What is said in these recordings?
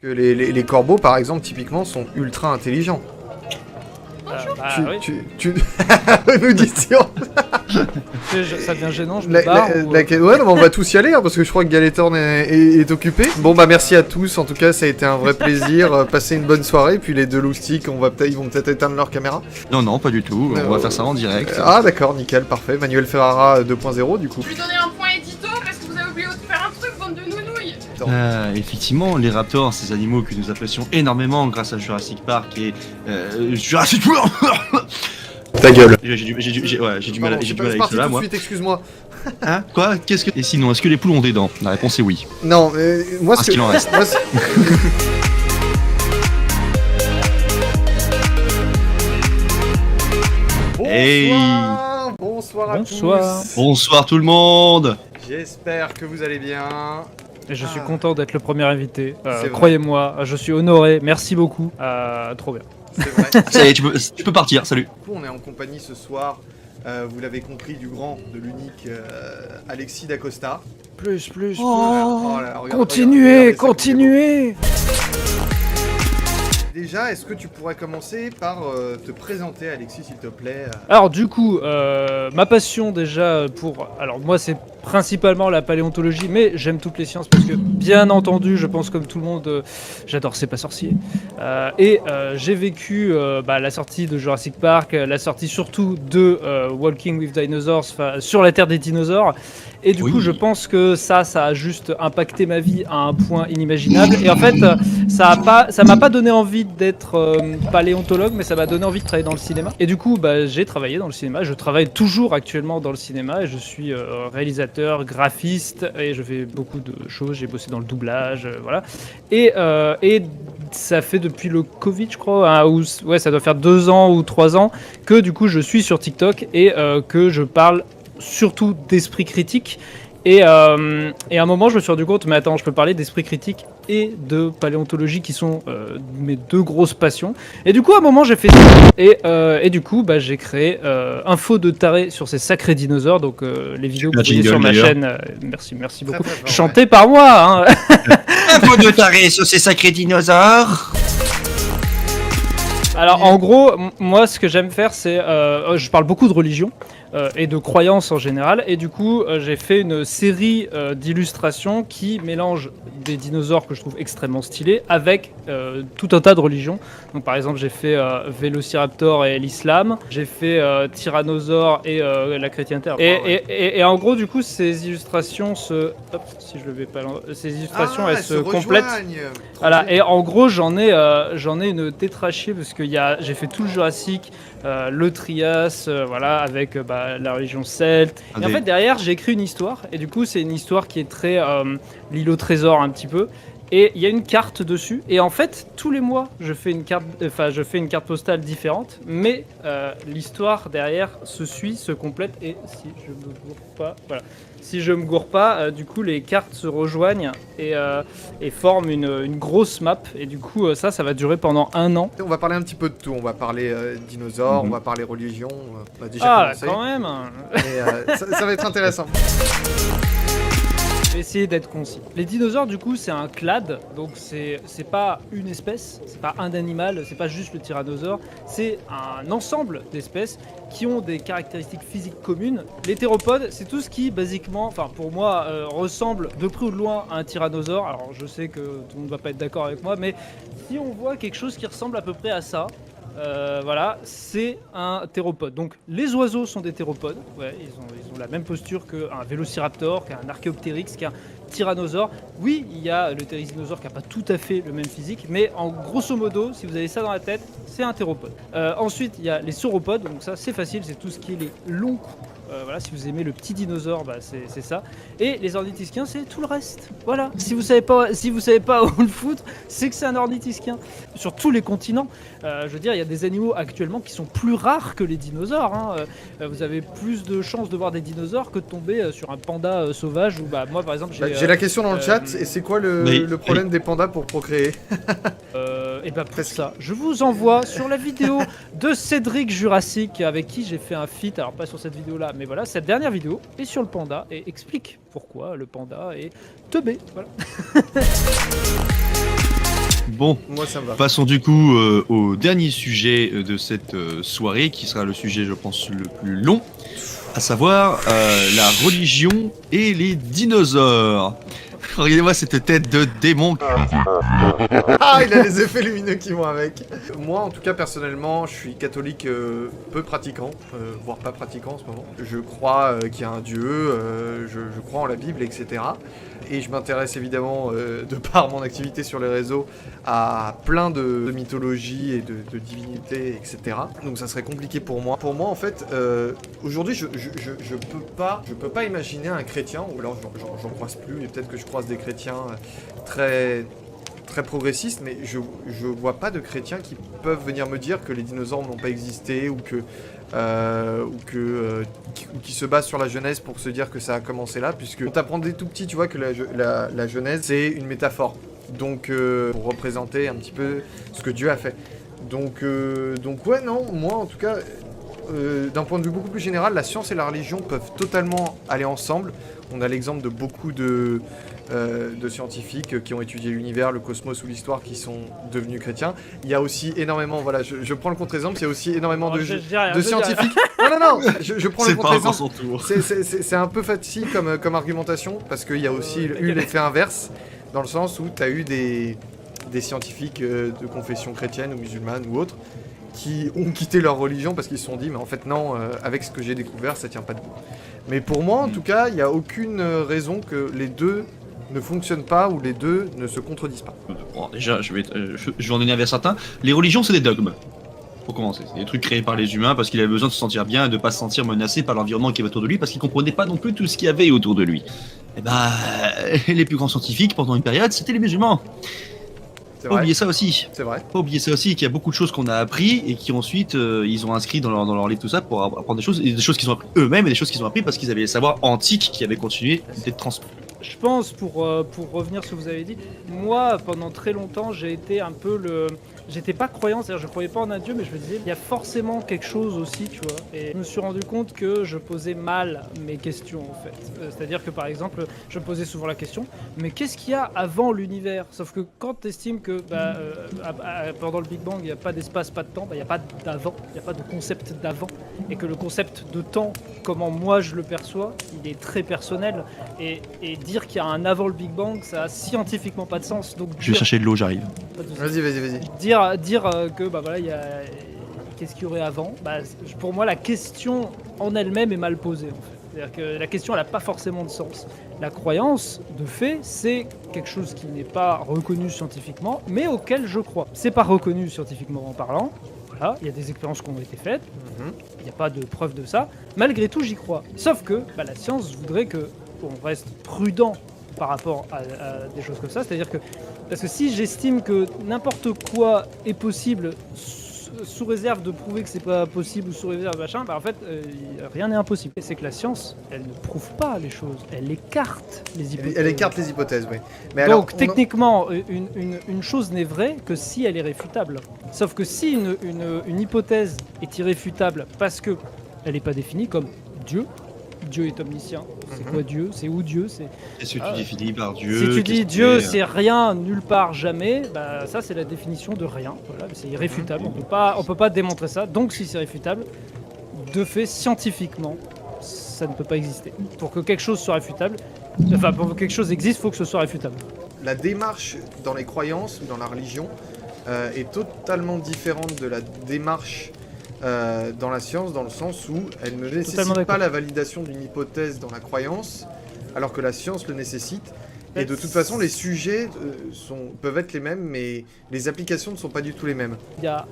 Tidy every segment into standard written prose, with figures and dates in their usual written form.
Que les corbeaux, par exemple, typiquement, sont ultra intelligents. Oui. Tu nous disions. Ça devient gênant, je me barre Ouais, non, mais on va tous y aller, hein, parce que je crois que Galetorn est occupé. Bon, bah merci à tous, en tout cas, ça a été un vrai plaisir. Passez une bonne soirée, puis les deux loustiques, ils vont peut-être éteindre leur caméra. Non, pas du tout, on va faire ça en direct. Ah d'accord, nickel, parfait. Manuel Ferrara 2.0 du coup. Je lui donner un point édito parce que vous avez oublié de faire un truc, bande de nounouilles. Effectivement, les raptors, ces animaux que nous apprécions énormément grâce à Jurassic Park et Jurassic World. Ta gueule. J'ai du mal avec cela, moi. Suite, excuse-moi. Hein? Quoi? Et sinon, est-ce que les poules ont des dents? La réponse est oui. Non, moi Parce qu'il en reste. Bonsoir à tous. Bonsoir tout le monde. J'espère que vous allez bien. Et je suis content d'être le premier invité. C'est Croyez-moi, je suis honoré. Merci beaucoup. Trop bien. C'est vrai. Ça y est, tu peux partir, salut. Du coup, on est en compagnie ce soir, vous l'avez compris, du grand, de l'unique Alexis Dacosta. Plus. Oh là là, regarde, Continuez. Déjà, est-ce que tu pourrais commencer par te présenter, Alexis, s'il te plaît? Alors du coup, ma passion déjà Alors moi c'est principalement la paléontologie, mais j'aime toutes les sciences parce que bien entendu, je pense comme tout le monde, j'adore C'est pas sorcier. J'ai vécu la sortie de Jurassic Park, la sortie surtout de Walking with Dinosaurs, sur la Terre des dinosaures. Et du coup, je pense que ça a juste impacté ma vie à un point inimaginable. Et en fait, ça m'a pas donné envie d'être paléontologue, mais ça m'a donné envie de travailler dans le cinéma. Et du coup, j'ai travaillé dans le cinéma. Je travaille toujours actuellement dans le cinéma et je suis réalisateur, graphiste et je fais beaucoup de choses. J'ai bossé dans le doublage, voilà. Et ça fait depuis le Covid, je crois, ça doit faire 2 ans ou 3 ans que du coup, je suis sur TikTok et que je parle surtout d'esprit critique et à un moment je me suis rendu compte mais attends, je peux parler d'esprit critique et de paléontologie qui sont mes 2 grosses passions, et du coup à un moment j'ai fait ça et du coup j'ai créé Info de taré sur ces sacrés dinosaures, donc les vidéos que vous voyez sur ma chaîne, merci beaucoup, très fort, chanté par moi, hein. Info de taré sur ces sacrés dinosaures. Alors en gros, moi ce que j'aime faire c'est, je parle beaucoup de religion et de croyances en général, et du coup j'ai fait une série d'illustrations qui mélangent des dinosaures que je trouve extrêmement stylés avec tout un tas de religions. Donc par exemple j'ai fait Vélociraptor et l'islam, j'ai fait Tyrannosaure et la chrétienté. Et en gros du coup ces illustrations elles se complètent. Voilà, et en gros j'en ai une tétrachée parce que j'ai fait tout le Jurassique, le Trias, voilà, avec la religion celte. Et en fait derrière j'ai écrit une histoire, et du coup c'est une histoire qui est très l'île au trésor un petit peu. Et il y a une carte dessus, et en fait tous les mois je fais une carte postale différente, mais l'histoire derrière se complète, et si je me gourre pas, voilà. Si je me gourre pas, du coup les cartes se rejoignent et forment une grosse map, et du coup ça va durer pendant 1 an. On va parler un petit peu de tout, on va parler dinosaures, on va parler religion, on a déjà commencé. Quand même. Et ça va être intéressant. Je vais essayer d'être concis. Les dinosaures, du coup, c'est un clade, donc c'est pas une espèce, c'est pas un animal, c'est pas juste le tyrannosaure, c'est un ensemble d'espèces qui ont des caractéristiques physiques communes. Les théropodes, c'est tout ce qui, basiquement, enfin pour moi, ressemble de près ou de loin à un tyrannosaure. Alors je sais que tout le monde va pas être d'accord avec moi, mais si on voit quelque chose qui ressemble à peu près à ça, voilà, c'est un théropode. Donc les oiseaux sont des théropodes, ouais, ils ont la même posture qu'un vélociraptor, qu'un archéoptérix, qu'un tyrannosaure. Oui, il y a le thérizinosaure qui n'a pas tout à fait le même physique, mais en grosso modo, si vous avez ça dans la tête, c'est un théropode. Ensuite, il y a les sauropodes, donc ça c'est facile, c'est tout ce qui est les longs coups. Voilà, si vous aimez le petit dinosaure, c'est ça. Et les ornithischiens, c'est tout le reste. Voilà. Si vous savez pas où le foutre, c'est que c'est un ornithischien. Sur tous les continents, je veux dire, il y a des animaux actuellement qui sont plus rares que les dinosaures, hein. Vous avez plus de chances de voir des dinosaures que de tomber sur un panda sauvage. Ou moi, par exemple, j'ai la question dans le chat. Et c'est quoi le problème des pandas pour procréer? Et pour ça, je vous envoie sur la vidéo de Cédric Jurassic, avec qui j'ai fait un feat. Alors pas sur cette vidéo là, mais voilà, cette dernière vidéo est sur le panda et explique pourquoi le panda est teubé. Voilà. Bon, Moi, ça me va. passons du coup au dernier sujet de cette soirée, qui sera le sujet, je pense, le plus long, à savoir la religion et les dinosaures. Regardez-moi cette tête de démon. Ah, il a les effets lumineux qui vont avec. Moi, en tout cas, personnellement, je suis catholique peu pratiquant, voire pas pratiquant en ce moment. Je crois qu'il y a un Dieu, je crois en la Bible, etc. Et je m'intéresse évidemment, de par mon activité sur les réseaux, à plein de mythologies et de divinités, etc. Donc ça serait compliqué pour moi. Pour moi, en fait, aujourd'hui, je peux pas imaginer un chrétien, ou alors j'en croise plus, et peut-être que je croise des chrétiens très progressistes, mais je vois pas de chrétiens qui peuvent venir me dire que les dinosaures n'ont pas existé, ou qui se basent sur la Genèse pour se dire que ça a commencé là, puisque on t'apprend dès tout petit, tu vois, que la Genèse c'est une métaphore, donc pour représenter un petit peu ce que Dieu a fait. Donc ouais, non, moi en tout cas, d'un point de vue beaucoup plus général, la science et la religion peuvent totalement aller ensemble. On a l'exemple de beaucoup de scientifiques qui ont étudié l'univers, le cosmos ou l'histoire, qui sont devenus chrétiens. Il y a aussi énormément, voilà, je prends le contre-exemple, il y a aussi énormément de scientifiques. Non, je prends le contre-exemple. C'est un peu facile comme argumentation, parce qu'il y a aussi eu l'effet inverse, dans le sens où tu as eu des scientifiques de confession chrétienne ou musulmane ou autre, qui ont quitté leur religion parce qu'ils se sont dit mais en fait non, avec ce que j'ai découvert ça tient pas debout. Mais pour moi en tout cas il n'y a aucune raison que les deux ne fonctionnent pas ou les deux ne se contredisent pas. Bon, déjà, je vais en énerver certains. Les religions, c'est des dogmes. Pour commencer, c'est des trucs créés par les humains parce qu'il avait besoin de se sentir bien et de pas se sentir menacé par l'environnement qui est autour de lui, parce qu'il comprenait pas non plus tout ce qu'il y avait autour de lui. Et les plus grands scientifiques pendant une période, c'était les musulmans. C'est Pas vrai. oublier ça aussi. C'est vrai. Pas oublier ça aussi, qu'il y a beaucoup de choses qu'on a appris et qui ensuite ils ont inscrit dans leur livre tout ça pour apprendre des choses, et des choses qu'ils ont appris eux-mêmes et des choses qu'ils ont appris parce qu'ils avaient les savoirs antiques qui avaient continué d'être transmis. Je pense, pour revenir sur ce que vous avez dit, moi, pendant très longtemps, j'ai été un peu le... J'étais pas croyant, c'est-à-dire je croyais pas en un dieu, mais je me disais, il y a forcément quelque chose aussi, tu vois. Et je me suis rendu compte que je posais mal mes questions, en fait. C'est-à-dire que, par exemple, je me posais souvent la question, mais qu'est-ce qu'il y a avant l'univers? Sauf que quand tu estimes que pendant le Big Bang, il n'y a pas d'espace, pas de temps, il n'y a pas d'avant, il n'y a pas de concept d'avant, et que le concept de temps, comment moi je le perçois, il est très personnel, et dire qu'il y a un avant le Big Bang, ça a scientifiquement pas de sens. Donc Je vais chercher de l'eau, j'arrive. Vas-y. Dire que voilà, il y a qu'est-ce qu'il y aurait avant, pour moi la question en elle-même est mal posée, en fait. C'est-à-dire que la question elle n'a pas forcément de sens. La croyance, de fait, c'est quelque chose qui n'est pas reconnu scientifiquement, mais auquel je crois. C'est pas reconnu scientifiquement en parlant. Voilà, il y a des expériences qui ont été faites. Il n'y a pas de preuve de ça. Malgré tout, j'y crois. Sauf que la science voudrait que on reste prudent par rapport à des choses comme ça. C'est-à-dire que parce que si j'estime que n'importe quoi est possible sous réserve de prouver que c'est pas possible ou sous réserve de machin, en fait, rien n'est impossible. Et c'est que la science, elle ne prouve pas les choses, elle écarte les hypothèses. Elle écarte les hypothèses, oui. Mais donc alors, techniquement, une chose n'est vraie que si elle est réfutable. Sauf que si une hypothèse est irréfutable parce que elle n'est pas définie, comme Dieu est omniscient. C'est quoi Dieu? C'est où Dieu? Qu'est-ce que tu définis par Dieu? Si tu dis Dieu, c'est rien, nulle part, jamais, ça c'est la définition de rien. Voilà, c'est irréfutable. On peut pas démontrer ça. Donc si c'est réfutable, de fait, scientifiquement, ça ne peut pas exister. Pour que quelque chose soit réfutable, pour que quelque chose existe, il faut que ce soit réfutable. la démarche dans les croyances ou dans la religion est totalement différente de la démarche dans la science, dans le sens où elle ne nécessite pas la validation d'une hypothèse dans la croyance, alors que la science le nécessite. Et de toute façon, les sujets peuvent être les mêmes, mais les applications ne sont pas du tout les mêmes. Il y a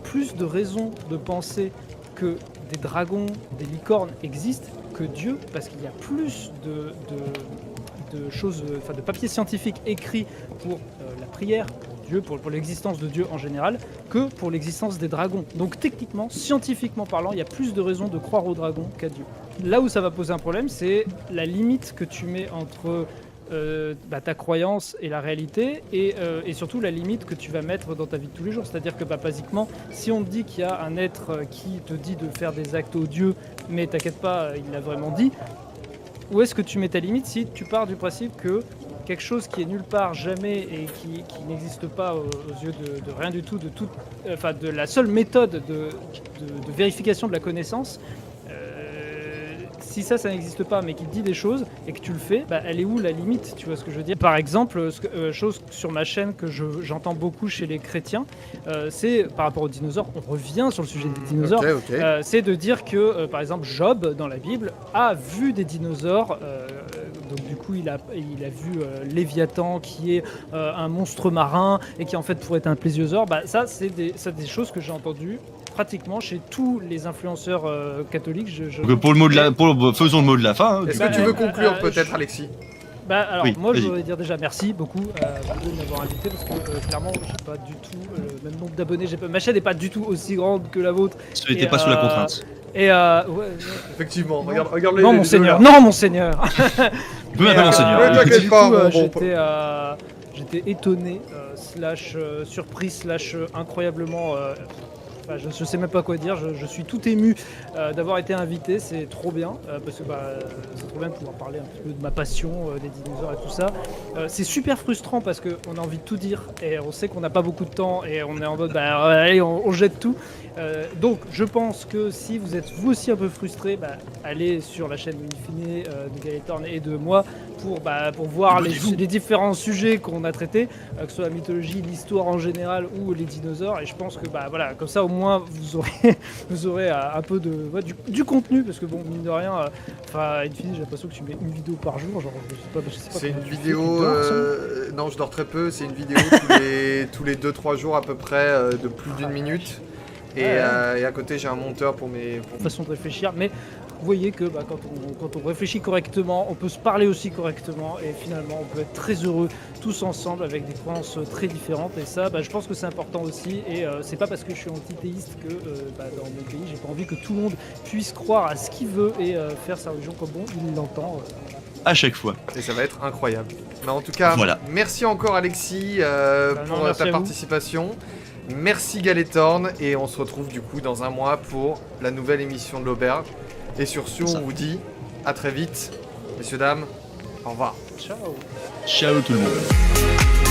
plus de raisons de penser que des dragons, des licornes existent que Dieu, parce qu'il y a plus de choses, enfin de papiers scientifiques écrits pour la prière, Dieu, pour l'existence de Dieu en général, que pour l'existence des dragons. Donc techniquement, scientifiquement parlant, il y a plus de raisons de croire aux dragons qu'à Dieu. Là où ça va poser un problème, c'est la limite que tu mets entre ta croyance et la réalité, et surtout la limite que tu vas mettre dans ta vie de tous les jours. C'est-à-dire que basiquement, si on te dit qu'il y a un être qui te dit de faire des actes odieux, mais t'inquiète pas, il l'a vraiment dit, où est-ce que tu mets ta limite si tu pars du principe que quelque chose qui est nulle part, jamais, et qui n'existe pas aux yeux de rien du tout, de la seule méthode de vérification de la connaissance, si ça n'existe pas, mais qu'il dit des choses et que tu le fais, bah, elle est où la limite? Tu vois ce que je veux dire? Par exemple, chose sur ma chaîne que j'entends beaucoup chez les chrétiens, c'est par rapport aux dinosaures, on revient sur le sujet des dinosaures, Ok. c'est de dire que, par exemple, Job, dans la Bible, a vu des dinosaures, donc du coup, il a vu Léviathan, qui est un monstre marin, et qui en fait pourrait être un plésiosaure. Bah, ça, c'est des choses que j'ai entendues pratiquement chez tous les influenceurs catholiques. Donc, faisons le mot de la fin. Hein, Est-ce du que coup. tu veux conclure peut-être, Alexis? Bah alors Oui, moi je vas-y. voudrais dire déjà merci beaucoup à vous deux de m'avoir invité parce que clairement j'ai pas du tout le même nombre d'abonnés, ma chaîne n'est pas du tout aussi grande que la vôtre. Ce n'était pas sous la contrainte. Et Effectivement, Non. regarde les non les mon vidéos, seigneur, là. non mon seigneur. Tu peux m'appeler mon seigneur. ouais, t'inquiète Du pas, coup, bon. j'étais étonné, surpris, incroyablement. Je sais même pas quoi dire, je suis tout ému d'avoir été invité, c'est trop bien, parce que c'est trop bien de pouvoir parler un petit peu de ma passion, des dinosaures et tout ça. C'est super frustrant parce qu'on a envie de tout dire et on sait qu'on n'a pas beaucoup de temps et on est en mode allez, on jette tout. Donc je pense que si vous êtes vous aussi un peu frustré, allez sur la chaîne Infiné de Gaëtan et de moi pour voir les différents sujets qu'on a traités, que ce soit la mythologie, l'histoire en général ou les dinosaures. Et je pense que voilà, comme ça au moins vous aurez un peu du contenu, parce que bon, mine de rien, Infiné, j'ai l'impression que tu mets une vidéo par jour, genre je sais pas C'est comment une tu fais, vidéo, tu dors, non je dors très peu, c'est une vidéo tous les 2-3 jours à peu près de plus d'une minute. Et à côté j'ai un monteur pour mes... façon de réfléchir, mais vous voyez que quand on réfléchit correctement, on peut se parler aussi correctement et finalement on peut être très heureux tous ensemble avec des croyances très différentes, et ça je pense que c'est important aussi, et c'est pas parce que je suis antithéiste que dans mon pays j'ai pas envie que tout le monde puisse croire à ce qu'il veut et faire sa religion comme bon il l'entend. À chaque fois. Et ça va être incroyable. Mais en tout cas, Voilà. merci encore Alexis pour merci ta à vous. participation. Merci Galétorn, et on se retrouve du coup dans un mois pour la nouvelle émission de l'Auberge. Et sur ce, on vous dit à très vite. Messieurs, dames, au revoir. Ciao. Ciao tout le monde.